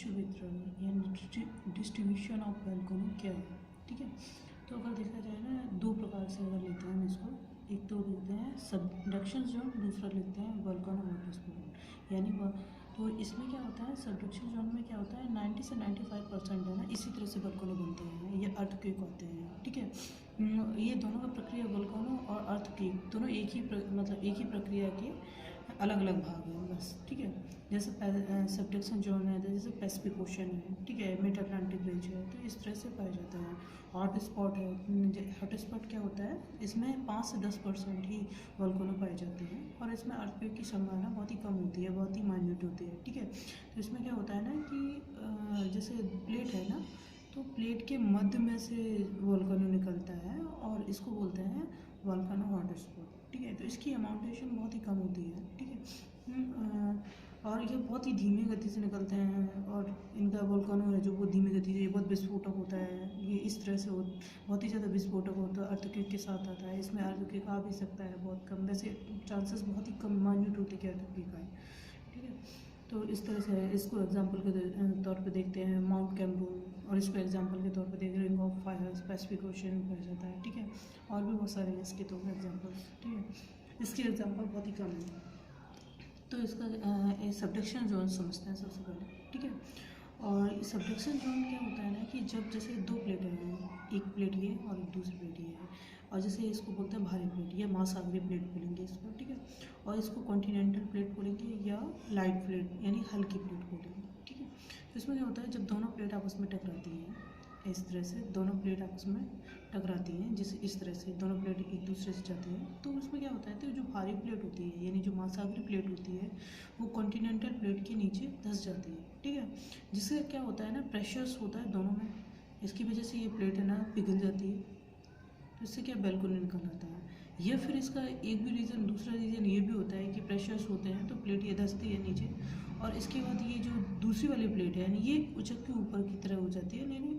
वितरण यानी distribution of volcano क्या है। ठीक है, तो अगर देखा जाए ना दो प्रकार से अगर लेते हैं हम इसको, एक तो लेते हैं सबडक्शन जोन, दूसरा लेते हैं वोल्केनो हॉटस्पॉट यानी तो इसमें क्या होता है, सबडक्शन जोन में क्या होता है 90 से 95% है ना इसी तरह से वोल्केनो बनते हैं, ये अर्थक्वेक होते हैं। ठीक है, ये दोनों का प्रक्रिया वोल्केनो और अर्थक्वेक दोनों एक ही मतलब एक ही प्रक्रिया के अलग अलग भाग हैं बस। ठीक है, जैसे सबडक्शन जोन है, जैसे पैसिफिक ओशन है, ठीक है, मिड अटलांटिक रीज है, तो इस तरह से पाए जाते हैं। हॉट स्पॉट है, हॉट स्पॉट क्या होता है, इसमें 5 से 10% ही वोल्केनो पाए जाते हैं और इसमें अर्थक्वेक की संभावना बहुत ही कम होती है, बहुत ही माइन्यूट होती है। ठीक है, तो इसमें क्या होता है ना कि जैसे प्लेट है ना, तो प्लेट के मध्य में से वोल्केनो निकलता है और इसको बोलते हैं वोल्केनो हॉट स्पॉट। ठीक है, तो इसकी अमाउंटेशन बहुत ही कम होती है। ठीक है, और ये बहुत ही धीमी गति से निकलते हैं और इनका वोल्केनो है जो वो धीमी गति से, ये बहुत विस्फोटक होता है, ये इस तरह से बहुत ही ज़्यादा विस्फोटक होता है, अर्थक्वेक के साथ आता है। इसमें अर्थक्वेक आ भी सकता है बहुत कम, वैसे चांसेस बहुत ही कम माइन्यूट होते कि अर्थक्वेक आए। ठीक है, तो इस तरह से इसको एग्जांपल के तौर पे देखते हैं माउंट कैमरून, और इसको एग्जांपल के तौर पे देख ring of fire, Pacific ocean पड़ जाता है। ठीक है, और भी बहुत सारे हैं इसके तो एग्जांपल्स। ठीक है, इसके एग्जांपल बहुत ही कम है, तो इसका सबडक्शन जोन समझते हैं सबसे पहले। ठीक है, और सबडक्शन जोन क्या होता है ना कि जब जैसे दो प्लेटें हैं, एक प्लेट ये और एक दूसरी प्लेट ये है, और जैसे इसको बोलते हैं भारी प्लेट या महासागरीय प्लेट बोलेंगे इसको। ठीक है, और इसको कॉन्टिनेंटल प्लेट बोलेंगे या लाइट प्लेट यानी हल्की प्लेट बोलेंगे। ठीक है, तो इसमें क्या होता है, जब दोनों प्लेट आपस में टकराती हैं इस तरह से, दोनों प्लेट आपस में टकराती हैं जैसे इस तरह से दोनों प्लेट एक दूसरे से जाती हैं, तो उसमें क्या होता है, तो जो भारी प्लेट होती है यानी जो महासागरीय प्लेट होती है वो कॉन्टिनेंटल प्लेट के नीचे धंस जाती है। ठीक है, जिससे क्या होता है ना, प्रेशर्स होता है दोनों में, इसकी वजह से ये प्लेट है ना पिघल जाती है, तो इससे क्या वोल्केनो निकल आता है। या फिर इसका एक भी रीज़न, दूसरा रीज़न ये भी होता है कि प्रेशर्स होते हैं तो प्लेट ये धंसती है नीचे, और इसके बाद ये जो दूसरी वाली प्लेट है यानी ये उछक के ऊपर की तरह हो जाती है, यानी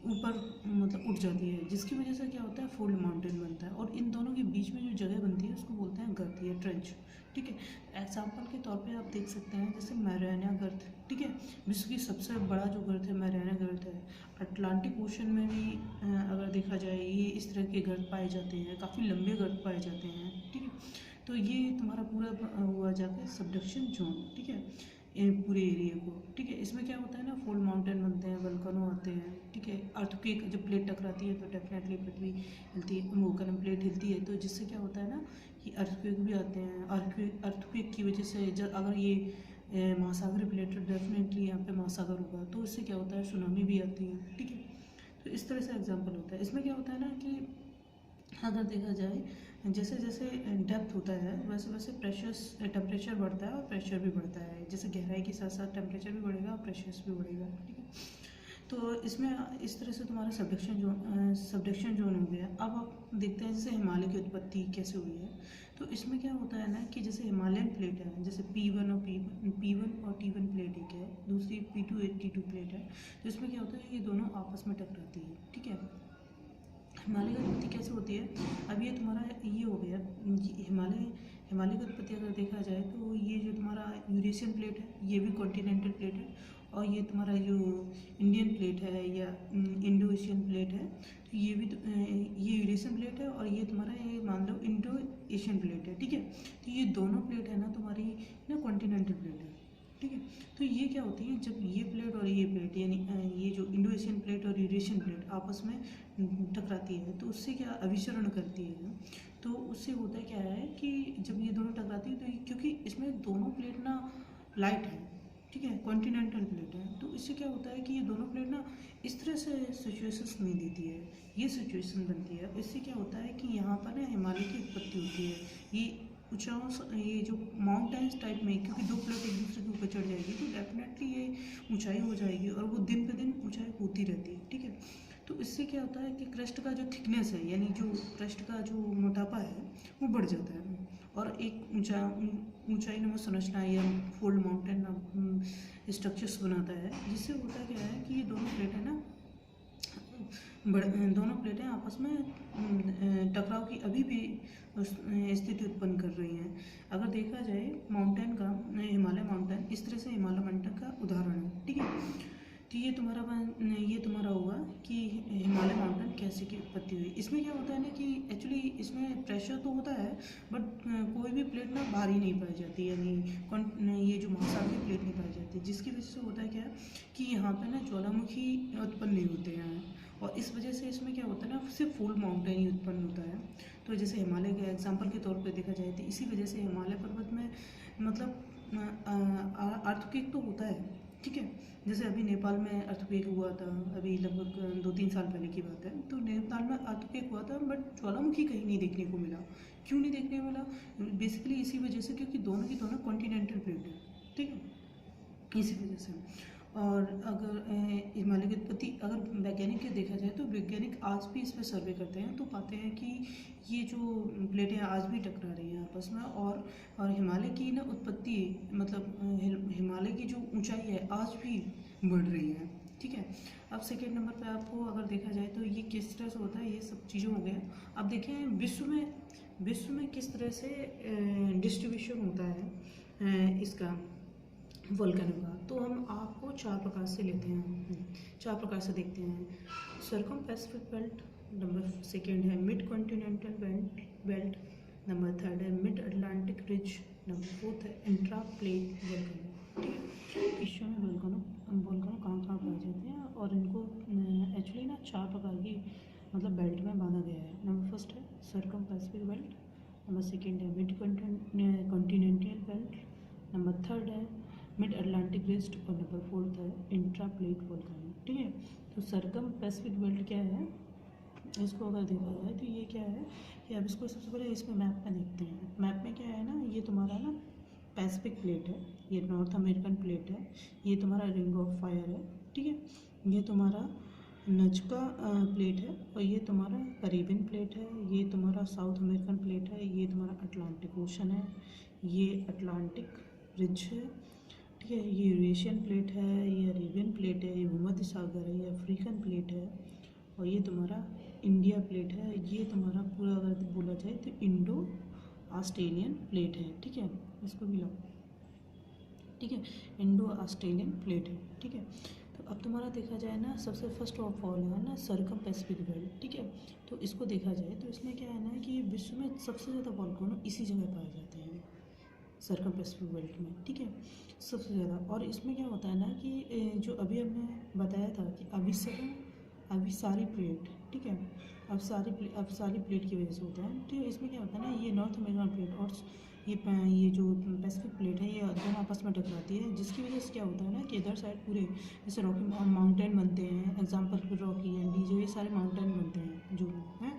ऊपर मतलब उठ जाती है, जिसकी वजह से क्या होता है फोल्ड माउंटेन बनता है, और इन दोनों के बीच में जो जगह बनती है उसको बोलते हैं गर्त या ट्रेंच। ठीक है, एग्जाम्पल के तौर पे आप देख सकते हैं जैसे मैरियाना गर्त। ठीक है, विश्व की सबसे बड़ा जो गर्त है मैरियाना गर्त है। अटलांटिक ओशन में भी अगर देखा जाए ये इस तरह के गर्त पाए जाते हैं, काफ़ी लंबे गर्त पाए जाते हैं। ठीक है, तो ये तुम्हारा पूरा हुआ जाकर सबडक्शन जोन। ठीक है, पूरे एरिया को। ठीक है, इसमें क्या होता है ना, फोल्ड माउंटेन बनते हैं, वोल्केनो आते हैं। ठीक है, अर्थक्वेक जब प्लेट टकराती है तो डेफिनेटली पृथ्वी हिलती है, वो प्लेट हिलती है, तो जिससे क्या होता है ना कि अर्थक्वेक भी आते हैं। अर्थक्वेक की वजह से जब अगर ये महासागरीय प्लेट, तो डेफिनेटली यहाँ पे महासागर होगा, तो इससे क्या होता है सुनामी भी आती है। ठीक है, तो इस तरह से एग्जाम्पल होता है। इसमें क्या होता है ना कि अगर देखा जाए जैसे जैसे डेप्थ होता है वैसे वैसे टेम्परेचर बढ़ता है और प्रेशर भी बढ़ता है, जैसे गहराई के साथ साथ टेम्परेचर भी बढ़ेगा और प्रेशर्स भी बढ़ेगा। ठीक है, तो इसमें इस तरह से तुम्हारा सबडक्शन जोन हो गया। अब आप देखते हैं जैसे हिमालय की उत्पत्ति कैसे हुई है, तो इसमें क्या होता है ना कि जैसे हिमालयन प्लेट है, जैसे P1 और T1 प्लेट एक है, दूसरी P2 और T2 प्लेट है, तो इसमें क्या होता है ये दोनों आपस में टकराती है। ठीक है, हिमालय की उत्पत्ति कैसे होती है, अब ये तुम्हारा ये हो गया हिमालय की उत्पत्ति अगर देखा जाए तो ये जो तुम्हारा यूरेशियन प्लेट है ये भी कॉन्टिनेंटल प्लेट है, और ये तुम्हारा जो इंडियन प्लेट है या इंडो एशियन प्लेट है, तो ये भी ये यूरेशियन प्लेट है और ये तुम्हारा ये मान लो इंडो एशियन प्लेट है। ठीक है, तो ये दोनों प्लेट है ना तुम्हारी ना कॉन्टिनेंटल प्लेट है। ठीक है, तो ये क्या होती है, जब ये प्लेट और ये प्लेट यानी ये जो इंडो एशियन प्लेट और यूरेशियन प्लेट आपस में टकराती है तो उससे क्या अभिसरण करती है, तो उससे होता क्या है कि जब ये दोनों टकराती है तो क्योंकि इसमें दोनों प्लेट ना लाइट है, ठीक है, कॉन्टिनेंटल प्लेट है, तो इससे क्या होता है कि ये दोनों प्लेट ना इस तरह से सिचुएशंस नहीं देती है, ये सिचुएशन बनती है। इससे क्या होता है कि यहाँ पर ना हिमालय की उत्पत्ति होती है, ये ये जो माउंटेन्स टाइप में, क्योंकि दो प्लेट एक दूसरे के ऊपर चढ़ जाएगी तो डेफिनेटली ये ऊंचाई हो जाएगी और वो दिन पे दिन ऊंचाई होती रहती है। ठीक है, तो इससे क्या होता है कि क्रस्ट का जो थिकनेस है यानी जो क्रस्ट का जो मोटापा है वो बढ़ जाता है, और एक ऊंचाई नुमा संरचना या फोल्ड माउंटेन स्ट्रक्चर्स बनाता है, जिससे होता क्या है कि ये दोनों प्लेटें ना दोनों प्लेटें आपस में टकराव की अभी भी स्थिति उत्पन्न कर रही हैं। अगर देखा जाए माउंटेन का, हिमालय माउंटेन इस तरह से हिमालय माउंटेन का उदाहरण है। ये तुम्हारा होगा कि हिमालय माउंटेन कैसे की उत्पत्ति हुई। इसमें क्या होता है ना कि एक्चुअली इसमें प्रेशर तो होता है, बट कोई भी प्लेट ना भारी नहीं पाई जाती, यानी ये जो महासागरीय प्लेट नहीं पाई जाती, जिसकी वजह से होता है क्या कि यहाँ पे ना ज्वालामुखी उत्पन्न नहीं होते हैं, और इस वजह से इसमें क्या होता है ना सिर्फ फुल माउंटेन ही उत्पन्न होता है। तो जैसे हिमालय के एग्जाम्पल के तौर पर देखा जाए तो इसी वजह से हिमालय पर्वत में मतलब अर्थक्वेक तो होता है, ठीक है। जैसे अभी नेपाल में अर्थक्वेक हुआ था, अभी लगभग 2-3 साल पहले की बात है, तो नेपाल में अर्थक्वेक हुआ था, बट ज्वालामुखी कहीं नहीं देखने को मिला। क्यों नहीं देखने को मिला? बेसिकली इसी वजह से, क्योंकि दोनों की दोनों कॉन्टिनेंटल प्लेट है, ठीक है, इसी वजह से। और अगर हिमालय की उत्पत्ति अगर वैज्ञानिक के देखा जाए तो वैज्ञानिक आज भी इस पर सर्वे करते हैं, तो पाते हैं कि ये जो प्लेटें आज भी टकरा रही हैं आपस में, और हिमालय की ना उत्पत्ति मतलब हिमालय की जो ऊंचाई है आज भी बढ़ रही है, ठीक है। अब सेकेंड नंबर पे आपको अगर देखा जाए तो ये किस तरह से होता है, ये सब चीज़ों हो गया। अब देखें विश्व में किस तरह से डिस्ट्रीब्यूशन होता है इसका वोल्केनो का, तो हम आपको 4 प्रकार से लेते हैं, 4 प्रकार से देखते हैं। Circum Pacific belt, number second है mid continental belt, number third है mid Atlantic ridge, number fourth है इंट्रा प्लेट वोल्केनो, ठीक है। विश्व में वोल्केनो कहाँ पाए जाते हैं, और इनको एक्चुअली ना 4 प्रकार की मतलब बेल्ट में बांधा गया है। नंबर फर्स्ट है circum Pacific belt, number second है mid continental belt, number third है मिड अटलांटिक रिस्ट, और नंबर फोर्थ है इंट्रा प्लेट वोल्केनो, ठीक है। तो सर्कम पैसिफिक बेल्ट क्या है, इसको अगर देखा जाए तो ये क्या है कि अब इसको सबसे पहले इसमें मैप में देखते हैं। मैप में क्या है ना, ये तुम्हारा ना पैसिफिक प्लेट है, ये नॉर्थ अमेरिकन प्लेट है, ये तुम्हारा रिंग ऑफ फायर है, ठीक है, ये तुम्हारा नजका प्लेट है, और ये तुम्हारा कैरिबियन प्लेट है, ये तुम्हारा साउथ अमेरिकन प्लेट है, ये तुम्हारा अटलांटिक ओशन है, ये अटलांटिक रिज है, ठीक है, ये यूरेशियन प्लेट है, ये अरेबियन प्लेट है, ये भूमध्य सागर है, ये अफ्रीकन प्लेट है, और ये तुम्हारा इंडिया प्लेट है। ये तुम्हारा पूरा अगर बोला जाए तो इंडो ऑस्ट्रेलियन प्लेट है, ठीक है, इसको भी लो, ठीक है, इंडो ऑस्ट्रेलियन प्लेट है, ठीक है। तो अब तुम्हारा देखा जाए ना सबसे फर्स्ट ऑफ ऑल है ना सर्कम पैसिफिक बेल्ट, ठीक है। तो इसको देखा जाए तो इसमें क्या है ना कि विश्व में सबसे ज़्यादा वोल्केनो इसी जगह पाए जाते हैं, सर्कम पैसिफिक बेल्ट में, ठीक है, सबसे ज़्यादा। और इसमें क्या होता है ना कि जो अभी हमने बताया था कि अभी सारी प्लेट, ठीक है, अब सारी प्लेट की वजह से होता है, ठीक है। इसमें क्या होता है ना, ये नॉर्थ अमेरिकन प्लेट और ये जो पैसिफिक प्लेट है, ये दोनों आपस में टकराती है, जिसकी वजह से क्या होता है ना कि इधर साइड पूरे जैसे रॉकी माउंटेन बनते हैं, एग्जाम्पल रॉकी एंड जो ये सारे माउंटेन बनते हैं जो हैं,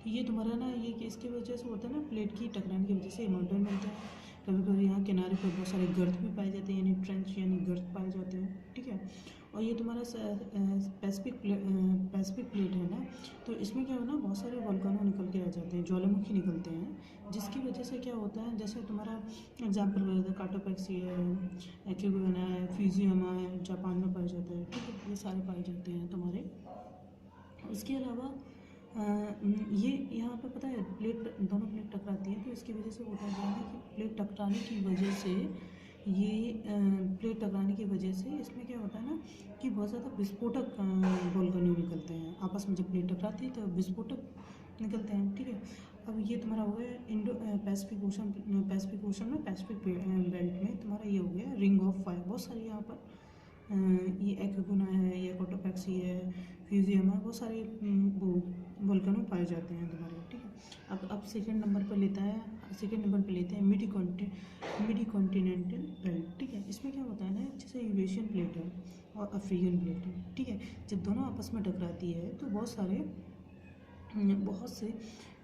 ये तुम्हारा ना ये इसकी वजह से होता है ना, प्लेट की टकराने की वजह से माउंटेन बनते हैं। कभी कभी यहाँ किनारे पर बहुत सारे गर्त भी पाए जाते हैं, यानी ट्रेंच यानी गर्त पाए जाते हैं, ठीक है। और ये तुम्हारा पैसिफिक प्लेट है ना, तो इसमें क्या हो ना बहुत सारे वोल्केनो निकल के आ जाते हैं, ज्वालामुखी निकलते हैं, जिसकी वजह से क्या होता है, जैसे तुम्हारा एग्जाम्पल काटोपैक्सी है, एक्यूगुना है, फ्यूजियमा है, जापान में पाया जाता है, ठीक है, ये सारे पाए जाते हैं तुम्हारे। इसके अलावा ये यहाँ पे पता है दोनों प्लेट टकराती है, तो इसकी वजह से होता है कि प्लेट टकराने की वजह से प्लेट टकराने की वजह से इसमें क्या होता है ना कि बहुत ज़्यादा विस्फोटक वोल्केनो निकलते हैं आपस में। जब प्लेट टकराती है तो विस्फोटक निकलते हैं, ठीक है। अब ये तुम्हारा हो गया इंडो पैसिफिक ओशन में पैसिफिक बेल्ट में तुम्हारा ये हो गया रिंग ऑफ फायर। बहुत सारी यहाँ पर ये एक्यूगुना है, ये कोटोपैक्सी है, फ्यूजियम है, बहुत सारे वो वोल्केनो पाए जाते हैं तुम्हारे, ठीक है। अब सेकंड नंबर पर लेते हैं मिडी कॉन्टिनेंटल बेल्ट, ठीक है। इसमें क्या होता है ना, जैसे यूरेशियन प्लेट है और अफ्रीकन प्लेट है, ठीक है। जब दोनों आपस में टकराती है तो बहुत से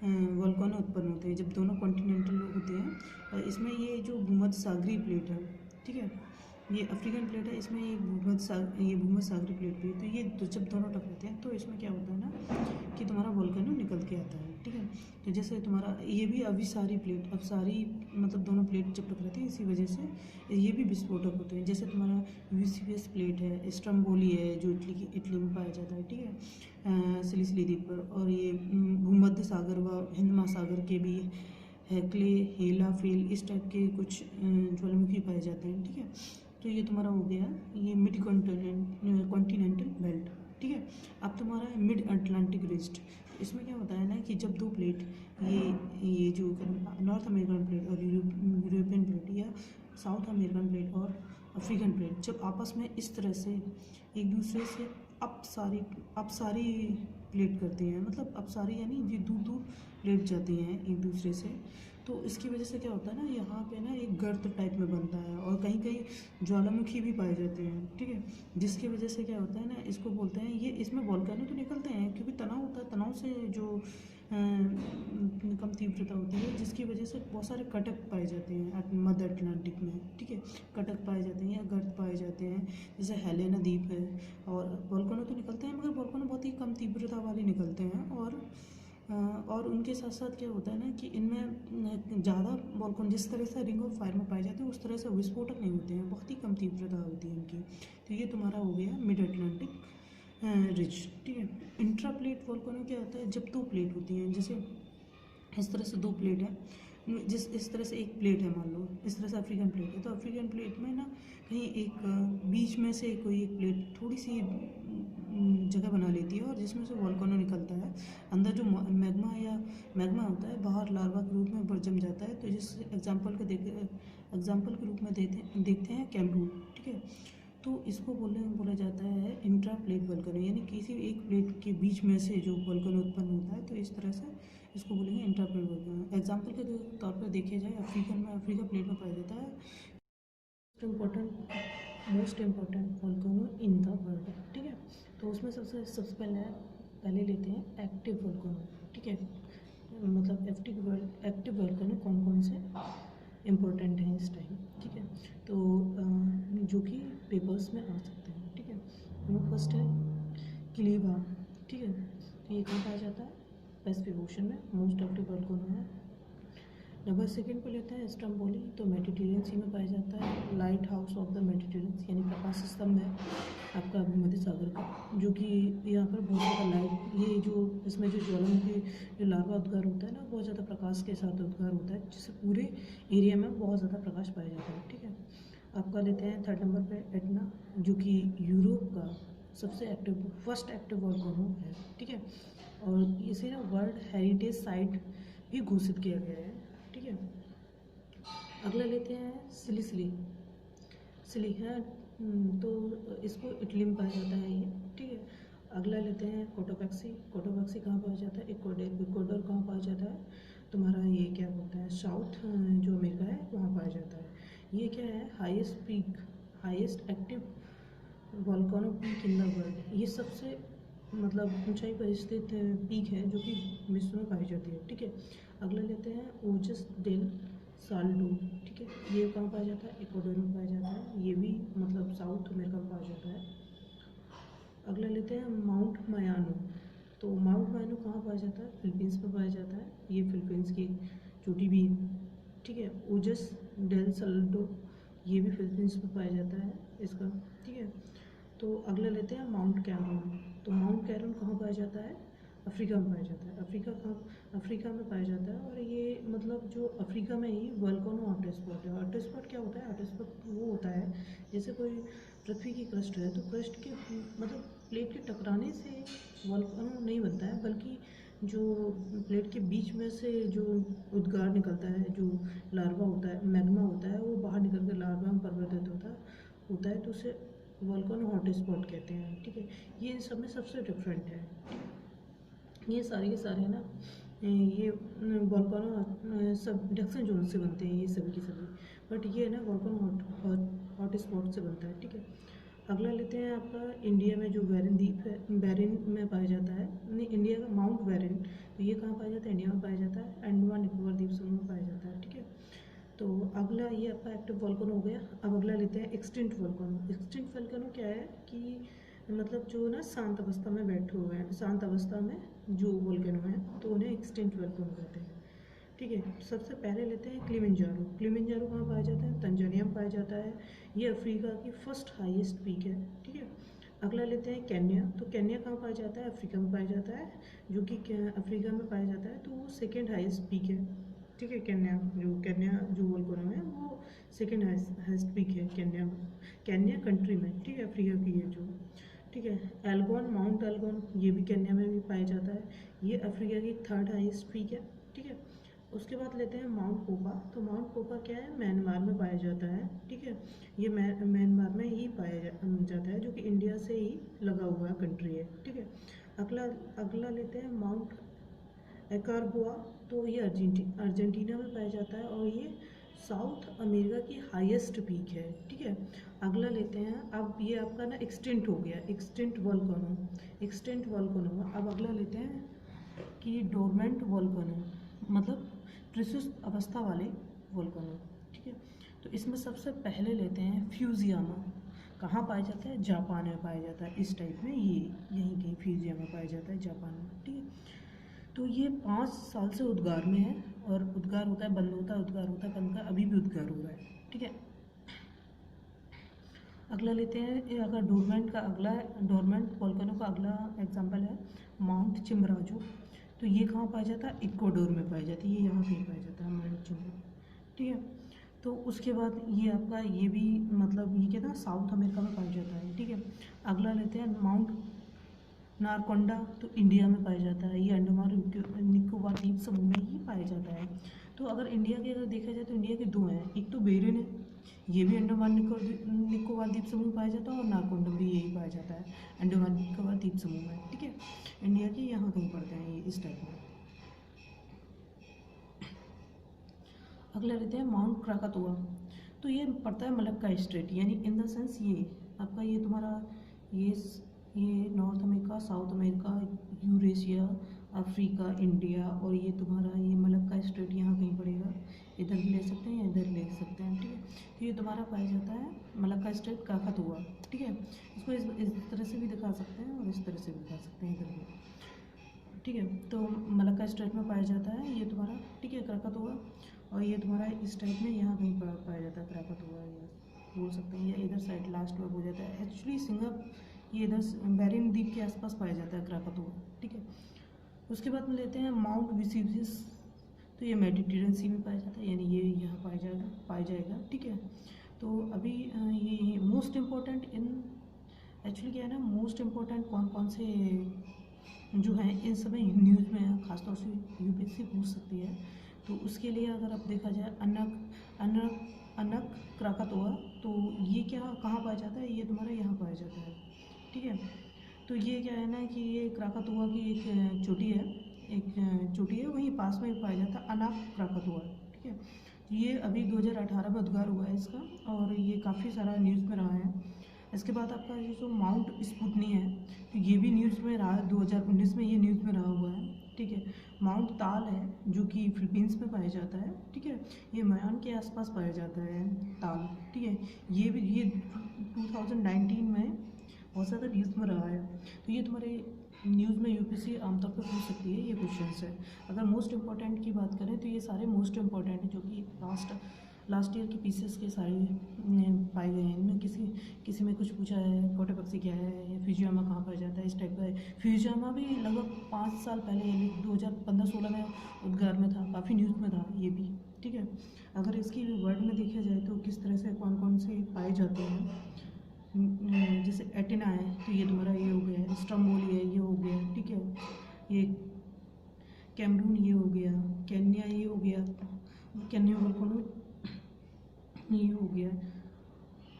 वोल्केनो उत्पन्न होते हैं जब दोनों कॉन्टिनेंटल होते हैं। इसमें ये जो भूमध्य सागरीय प्लेट है, ठीक है, ये अफ्रीकन प्लेट है, इसमें ये भूमध्य सागरीय प्लेट भी है। तो ये जब दोनों टकराते हैं तो इसमें क्या होता है ना कि तुम्हारा वोल्केनो निकल के आता है, ठीक है। तो जैसे तुम्हारा ये भी अब सारी मतलब दोनों प्लेट जब टकराती है इसी वजह से ये भी विस्फोटक होते हैं। जैसे तुम्हारा यूसीपीएस प्लेट है, स्ट्रम्बोली है जो इटली में पाया जाता है, ठीक है, सिलिसिली द्वीप पर। और ये भूमध्य सागर व हिंद महासागर के भी हेक्ले, हेला, फेल इस टाइप के कुछ ज्वालामुखी पाए जाते हैं, ठीक है। तो ये तुम्हारा हो गया ये मिड कॉन्टिनेंटल बेल्ट, ठीक है। अब तुम्हारा है मिड अटलांटिक रिस्ट। इसमें क्या होता है ना कि जब दो प्लेट ये जो नॉर्थ अमेरिकन प्लेट और यूरोपियन प्लेट या साउथ अमेरिकन प्लेट और अफ्रीकन प्लेट जब आपस में इस तरह से एक दूसरे से अपसारी प्लेट करते हैं, मतलब अपसारी यानी ये दूर दूर लेट जाती हैं एक दूसरे से, तो इसकी वजह से क्या होता है ना यहाँ पे ना एक गर्त टाइप में बनता है और कहीं कहीं ज्वालामुखी भी पाए जाते हैं, ठीक है। जिसकी वजह से क्या होता है ना इसको बोलते हैं ये इसमें वोल्केनो तो निकलते हैं क्योंकि तनाव होता है, तनाव से जो कम तीव्रता होती है जिसकी वजह से बहुत सारे कटक पाए जाते हैं मध्य अटलांटिक में, ठीक है। कटक पाए जाते हैं या गर्त पाए जाते हैं, जैसे हेलेना द्वीप है। और वोल्केनो तो निकलते हैं मगर वोल्केनो बहुत ही कम तीव्रता वाले निकलते हैं और उनके साथ साथ क्या होता है ना कि इनमें ज़्यादा वोल्केनो जिस तरह से रिंग ऑफ फायर में पाए जाते हैं उस तरह से विस्फोटक नहीं होते हैं, बहुत ही कम तीव्रता होती है इनकी। तो ये तुम्हारा हो गया मिड अटलांटिक रिज, ठीक है। इंट्रा प्लेट वोल्केनो क्या होता है जब दो प्लेट होती हैं, जैसे इस तरह से दो प्लेट है, इस तरह से एक प्लेट है मान लो, इस तरह से अफ्रीकन प्लेट है, तो अफ्रीकन प्लेट में ना कहीं एक बीच में से कोई एक प्लेट थोड़ी सी जगह बना लेती है और जिसमें से वोल्केनो निकलता है। अंदर जो मैग्मा होता है बाहर लार्वा के रूप में जम जाता है। तो जिस एग्जाम्पल के रूप में देखते हैं कैमरून, ठीक है। तो इसको बोला जाता है इंट्रा प्लेट वोल्केनो, यानी किसी एक प्लेट के बीच में से जो वोल्केनो उत्पन्न होता है, तो इस तरह से इसको बोलेंगे इंट्रा प्लेट वोल्केनो। एग्जाम्पल के तौर पर देखे जाए अफ्रीका प्लेट में पाया जाता है most important volcano in the world, ठीक है। तो उसमें सबसे पहले लेते हैं एक्टिव वोल्केनो, ठीक है। मतलब एक्टिव वोल्केनो कौन कौन से इम्पोर्टेंट हैं इस टाइम, ठीक है। तो जो कि पेपर्स में आ सकते हैं, ठीक है। उनमें फर्स्ट है किलीबा, ठीक है। तो ये कहाँ पाया जाता है पैसिफिक ओशन में, मोस्ट एक्टिव वोल्केनो है। नंबर सेकंड पे लेते हैं स्ट्रम्बोली, तो मेडिटेरियन सी में पाया जाता है। Light house of the Mediterranean यानी प्रकाश स्तंभ है आपका भूमध्य सागर का, जो कि यहाँ पर बहुत ज़्यादा लाइट ये जो इसमें जो ज्वालामुखी जो लार्वा उद्गार होता है ना बहुत ज़्यादा प्रकाश के साथ उद्गार होता है जिससे पूरे एरिया में बहुत ज़्यादा प्रकाश पाया जाता है, ठीक है। आपका लेते हैं थर्ड नंबर पर एटना, जो कि यूरोप का सबसे फर्स्ट एक्टिव वोल्केनो है, ठीक है। और इसे ना वर्ल्ड हेरिटेज साइट भी घोषित किया गया है, ठीक है। अगला लेते हैं सिली है, तो इसको इटली में पाया जाता है ये, ठीक है। अगला लेते हैं कोटोपैक्सी कहाँ पाया जाता है, इक्वाडोर कहाँ पाया जाता है तुम्हारा, ये क्या बोलता है साउथ जो अमेरिका है वहाँ पाया जाता है। ये क्या है highest active volcano peak in the world, ये सबसे मतलब ऊंचाई पर स्थित पीक है जो कि विश्व में पाई जाती है, ठीक है। अगला लेते हैं ओजस डेल साल्डो, ठीक है। ये कहाँ पाया जाता है इक्वाडोर में पाया जाता है, ये भी मतलब साउथ अमेरिका में पाया जाता है। अगला लेते हैं माउंट मयानो, तो माउंट मयानो कहाँ पाया जाता है फिलीपींस में पाया जाता है, ये फिलीपींस की चोटी भी है, ठीक है। ओजस डेल साल्डो ये भी फिलीपींस में पाया जाता है इसका, ठीक है। तो अगला लेते हैं माउंट कैमरून, तो माउंट कैमरून कहाँ पाया जाता है अफ्रीका में पाया जाता है, अफ्रीका में पाया जाता है। और ये मतलब जो अफ्रीका में ही वोल्केनो हॉटस्पॉट है। हॉटस्पॉट क्या होता है, हॉटस्पॉट वो होता है जैसे कोई पृथ्वी की क्रस्ट है तो क्रस्ट के मतलब प्लेट के टकराने से वोल्केनो नहीं बनता है, बल्कि जो प्लेट के बीच में से जो उद्गार निकलता है, जो लार्वा होता है मैग्मा होता है वो बाहर निकल कर लार्वा में परिवर्तित होता है तो उसे वोल्केनो हॉटस्पॉट कहते हैं, ठीक है। ये इन सब में सबसे डिफरेंट है, ये सारे के सारे ना ये वोल्केनो सब डक्सन जोन से बनते हैं ये सभी के सभी, बट ये है ना वोल्केनो हॉटस्पॉट से बनता है, ठीक है। अगला लेते हैं आपका इंडिया में जो बैरिन द्वीप है, बैरिन में पाया जाता है, नहीं इंडिया का माउंट बैरिन, तो ये कहाँ पाया जाता है इंडिया में पाया जाता है, अंडमान निकोबार द्वीप समूह में पाया जाता है, ठीक है। तो अगला ये आपका एक्टिव वोल्केनो हो गया। अब अगला लेते हैं एक्सटिंक्ट वोल्केनो क्या है कि मतलब जो ना शांत अवस्था में बैठे हुए हैं, शांत अवस्था में जो वोल्केनो है तो उन्हें एक्सटिंक्ट वोल्केनो कहते हैं, ठीक है। सबसे पहले लेते हैं क्लिमंजारो कहाँ पाया जाता है तंजानिया में पाया जाता है, ये अफ्रीका की फर्स्ट हाईएस्ट पीक है, ठीक है। अगला लेते हैं केन्या, तो केन्या कहाँ पाया जाता है अफ्रीका में पाया जाता है, जो कि अफ्रीका में पाया जाता है तो वो सेकेंड हाईएस्ट पीक है। ठीक है। केन्या जो वोल्केनो है वो सेकेंड हाईएस्ट पीक है केन्या कंट्री में, ठीक है, अफ्रीका की है जो, ठीक है। एल्गोन, माउंट एल्गोन, ये भी केन्या में भी पाया जाता है, ये अफ्रीका की थर्ड हाईएस्ट पीक है, ठीक है। उसके बाद लेते हैं माउंट पोपा। तो माउंट पोपा क्या है, म्यांमार में पाया जाता है, ठीक है। ये म्यांमार में ही पाया जाता है, जो कि इंडिया से ही लगा हुआ कंट्री है, ठीक है। अगला अगला लेते हैं माउंट एकार्बुआ। तो ये अर्जेंटीना में पाया जाता है और ये साउथ अमेरिका की हाईएस्ट पीक है, ठीक है। अगला लेते हैं, अब ये आपका ना एक्सटिंक्ट हो गया, एक्सटिंक्ट वोल्केनो। अब अगला लेते हैं कि डोरमेंट वोल्केनो, मतलब त्रिशुष्क अवस्था वाले वोल्केनो, ठीक है। तो इसमें सबसे पहले लेते हैं फ्यूजियामा। कहाँ पाया जाता है, जापान में पाया जाता है, इस टाइप में, ये यहीं कहीं फ्यूजियामा पाया जाता है जापान में, ठीक है। तो ये 5 साल से उद्गार में है, और उद्गार होता है बंद होता है, उद्गार होता है बंद होता है, अभी भी उद्गार हो रहा है, ठीक है। अगला लेते हैं, ये अगर डोरमेंट वोल्केनो का अगला एग्जांपल है माउंट चिम्बराजू। तो ये कहाँ पाया जाता है, इक्वाडोर में पाया जाता है, ये यहाँ कहीं पाया जाता है माउंट चिम्बराजू, ठीक है। तो उसके बाद ये आपका ये भी मतलब ये क्या था, साउथ अमेरिका में पाया जाता है, ठीक है। अगला लेते हैं माउंट नारकोंडा। तो इंडिया में पाया जाता है, ये अंडमान निकोबार द्वीप समूह में ही पाया जाता है। तो अगर इंडिया के अगर देखा जाए तो इंडिया के दो हैं, एक तो बेरिन है, ये भी अंडमान निकोबार द्वीप समूह में पाया जाता है, और नारकोंडम भी यही पाया जाता है अंडमान निकोबार द्वीप समूह में, ठीक है। इंडिया के यहाँ कहीं पड़ते हैं ये इस टाइप में। अगला लेते हैं माउंट क्राकातुआ। तो ये पड़ता है मलक्का स्ट्रेट, यानी इन द सेंस ये आपका ये तुम्हारा ये north America, south America, Eurasia, Africa, India, और ये तुम्हारा ये मलक्का स्ट्रेट यहाँ कहीं पड़ेगा, इधर भी ले सकते हैं या इधर ले सकते हैं, ठीक है। तो ये तुम्हारा पाया जाता है मलक्का स्ट्रेट क्राकातुआ, ठीक है। इसको इस तरह से भी दिखा सकते हैं और इस तरह से भी दिखा सकते हैं, इधर भी, ठीक है। तो मलक्का स्ट्रेट में पाया जाता है ये तुम्हारा, ठीक है, क्राकातुआ, और ये तुम्हारा इस टाइप में यहाँ कहीं पाया जाता है क्राकातुआ, ये बोल सकते हैं, या इधर साइड लास्ट में हो जाता है। एक्चुअली ये इधर बेरिन द्वीप के आसपास पाया जाता है क्राकातुआ, ठीक है। उसके बाद में लेते हैं माउंट विसिवियस। तो ये मेडिटेरियन सी में पाया जाता है, यानी ये यहाँ पाया जाएगा, ठीक है। तो अभी ये मोस्ट इम्पोर्टेंट एक्चुअली क्या है ना, मोस्ट इम्पोर्टेंट कौन कौन से जो हैं इन समय न्यूज़ में खासतौर से यूपीएससी पूछ सकती है। तो उसके लिए अगर अब देखा जाए अनक क्राकातुआ, तो ये क्या कहाँ पाया जाता है, ये तुम्हारा यहाँ पाया जाता है, ठीक है। तो ये क्या है ना कि ये क्राकातुआ की एक चोटी है, वहीं पास में पाया जाता है अनाक क्राकातुआ, ठीक है। ये अभी 2018 में उद्गार हुआ है इसका, और ये काफ़ी सारा न्यूज़ में रहा है। इसके बाद आपका ये जो माउंट स्पुतनी है, तो ये भी न्यूज़ में रहा है, 2019 में ये न्यूज़ में रहा हुआ है, ठीक है। माउंट ताल है जो कि फिलीपींस में पाया जाता है, ठीक है। ये म्यान के आसपास पाया जाता है ताल, ठीक है। ये 2019 में बहुत ज़्यादा न्यूज़ में रहा है। तो ये तुम्हारे न्यूज़ में यूपीएससी आमतौर पर पूछ सकती है ये क्वेश्चन है। अगर मोस्ट इम्पॉर्टेंट की बात करें तो ये सारे मोस्ट इम्पॉर्टेंट हैं, जो कि लास्ट ईयर के पीसेस के सारे पाए गए हैं। इनमें किसी में कुछ पूछा है कोटोपैक्सी क्या है, या फ्यूजियामा कहाँ पाया जाता है, इस टाइप का है। फ्यूजियामा भी लगभग 5 साल पहले यानी 2015-16 में उद्गार में था, काफ़ी न्यूज़ में था ये भी, ठीक है। अगर इसकी वर्ड में देखा जाए तो किस तरह से कौन कौन से पाए जाते हैं, जैसे एटिना है, तो ये तुम्हारा ये हो गया, स्ट्रोम्बोली है, ये हो गया, ठीक है। ये कैमरून ये हो गया, केन्या ये हो गया, केन्या वोल्केनो ये हो गया,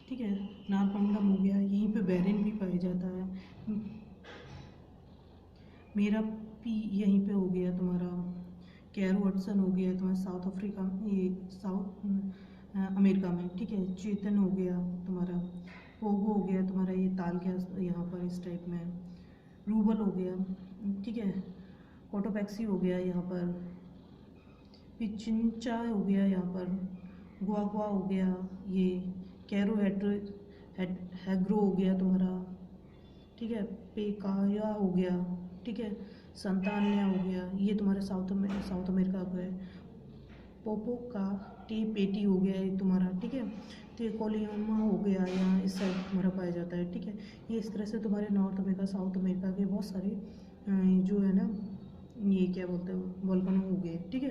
ठीक है। नारकोंडम हो गया, यहीं पे बेरिन भी पाया जाता है। मेरा पी यहीं पे हो गया तुम्हारा, कैरो हडसन हो गया तुम्हारा साउथ अफ्रीका, ये साउथ अमेरिका में, ठीक है। चेतन हो गया तुम्हारा, पोगो हो गया तुम्हारा ये ताल के यहाँ पर इस टाइप में, रूबल हो गया, ठीक है। कोटोपैक्सी हो गया यहाँ पर, पिचिंचा हो गया यहाँ पर, गुआगुआ हो गया, ये कैरो हैग्रो हो गया तुम्हारा, ठीक है। पेकाया हो गया, ठीक है। संतान्या हो गया, ये तुम्हारे साउथ अमेरिका का है। पोपो का टी पेटी हो गया ये तुम्हारा, ठीक है। तो ये कोलियमा हो गया, यहाँ इस साइड तुम्हारा पाया जाता है, ठीक है। ये इस तरह से तुम्हारे नॉर्थ अमेरिका, साउथ अमेरिका के बहुत सारे जो है ना, ये क्या बोलते हैं वोल्केनो हो गए, ठीक है।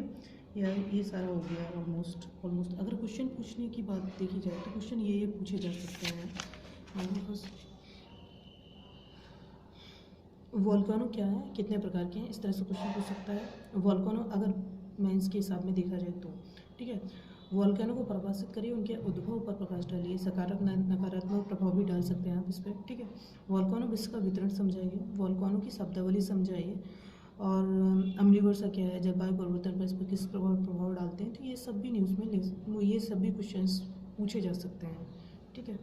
या ये सारा हो गया ऑलमोस्ट। अगर क्वेश्चन पूछने की बात देखी जाए तो क्वेश्चन ये पूछे जा सकते हैं हमारे पास। वोल्केनो क्या है, कितने प्रकार के हैं, इस तरह से क्वेश्चन पूछ सकता है। वोल्केनो अगर मेंस के हिसाब में देखा जाए तो ठीक है, वोल्केनो को परिभाषित करिए, उनके उद्भव पर प्रकाश डालिए, सकारात्मक नकारात्मक प्रभाव भी डाल सकते हैं आप इस पर, ठीक है। वोल्केनो विश्व का वितरण समझाइए, वोल्केनो की शब्दावली समझाइए, और अम्लीय वर्षा क्या है, जलवायु परिवर्तन पर इस पर किस प्रभाव डालते हैं। तो ये सब भी न्यूज़ में ये सब भी क्वेश्चंस पूछे जा सकते हैं, ठीक है।